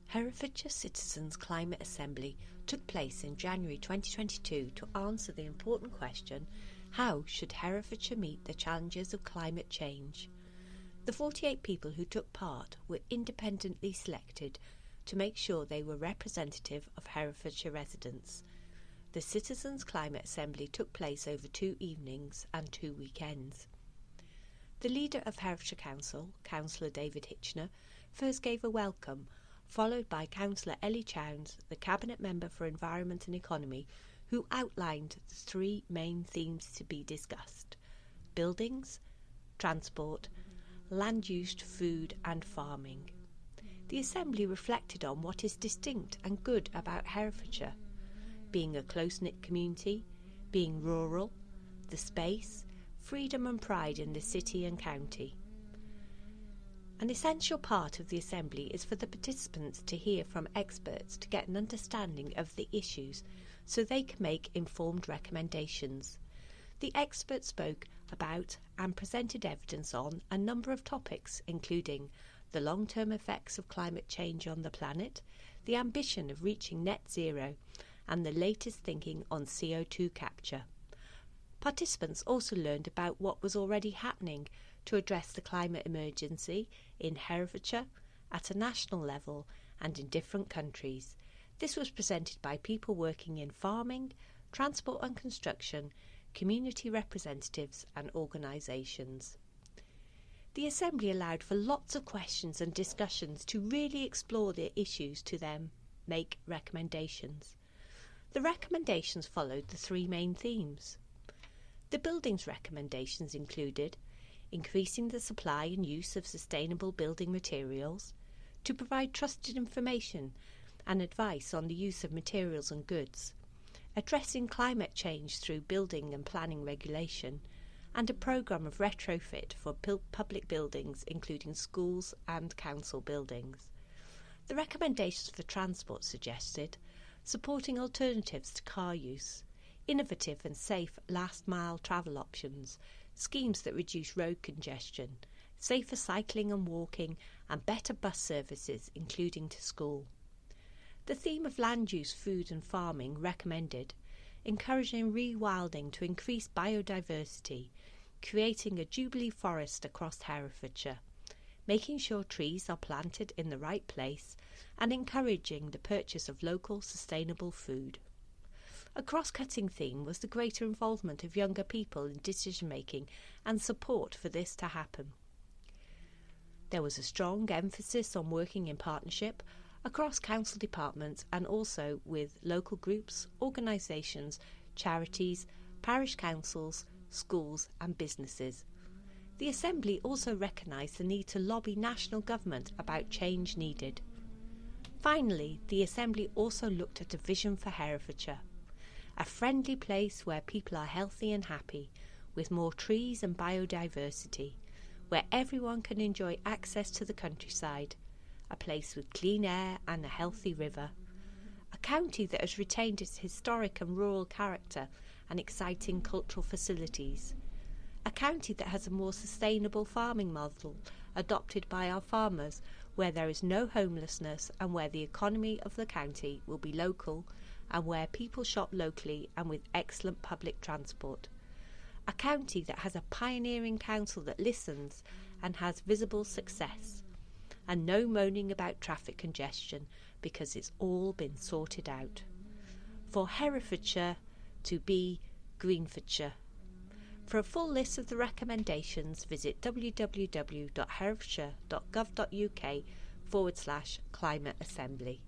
Herefordshire Citizens' Climate Assembly took place in January 2022 to answer the important question, how should Herefordshire meet the challenges of climate change? The 48 people who took part were independently selected to make sure they were representative of Herefordshire residents. The Citizens' Climate Assembly took place over 2 evenings and 2 weekends. The leader of Herefordshire Council, Councillor David Hitchener, first gave a welcome, followed by Councillor Ellie Chowns, the Cabinet Member for Environment and Economy, who outlined the 3 main themes to be discussed: buildings, transport, land use, food and farming. The Assembly reflected on what is distinct and good about Herefordshire: being a close-knit community, being rural, the space, freedom and pride in the city and county. An essential part of the Assembly is for the participants to hear from experts to get an understanding of the issues so they can make informed recommendations. The experts spoke about and presented evidence on a number of topics, including the long-term effects of climate change on the planet, the ambition of reaching net zero, and the latest thinking on CO2 capture. Participants also learned about what was already happening to address the climate emergency in Herefordshire, at a national level and in different countries. This was presented by people working in farming, transport and construction, community representatives and organisations. The Assembly allowed for lots of questions and discussions to really explore the issues to then make recommendations. The recommendations followed the 3 main themes. The buildings recommendations included increasing the supply and use of sustainable building materials, to provide trusted information and advice on the use of materials and goods, addressing climate change through building and planning regulation, and a programme of retrofit for public buildings including schools and council buildings. The recommendations for transport suggested supporting alternatives to car use, innovative and safe last-mile travel options, schemes that reduce road congestion, safer cycling and walking, and better bus services, including to school. The theme of land use, food and farming recommended encouraging rewilding to increase biodiversity, creating a Jubilee forest across Herefordshire, making sure trees are planted in the right place, and encouraging the purchase of local sustainable food. A cross-cutting theme was the greater involvement of younger people in decision-making and support for this to happen. There was a strong emphasis on working in partnership across council departments and also with local groups, organisations, charities, parish councils, schools and businesses. The Assembly also recognised the need to lobby national government about change needed. Finally, the Assembly also looked at a vision for Herefordshire: a friendly place where people are healthy and happy, with more trees and biodiversity, where everyone can enjoy access to the countryside, a place with clean air and a healthy river, a county that has retained its historic and rural character and exciting cultural facilities, a county that has a more sustainable farming model adopted by our farmers, where there is no homelessness and where the economy of the county will be local and where people shop locally and with excellent public transport. A county that has a pioneering council that listens and has visible success. And no moaning about traffic congestion because it's all been sorted out. For Herefordshire to be Greenfordshire. For a full list of the recommendations, visit www.herefordshire.gov.uk/climate assembly.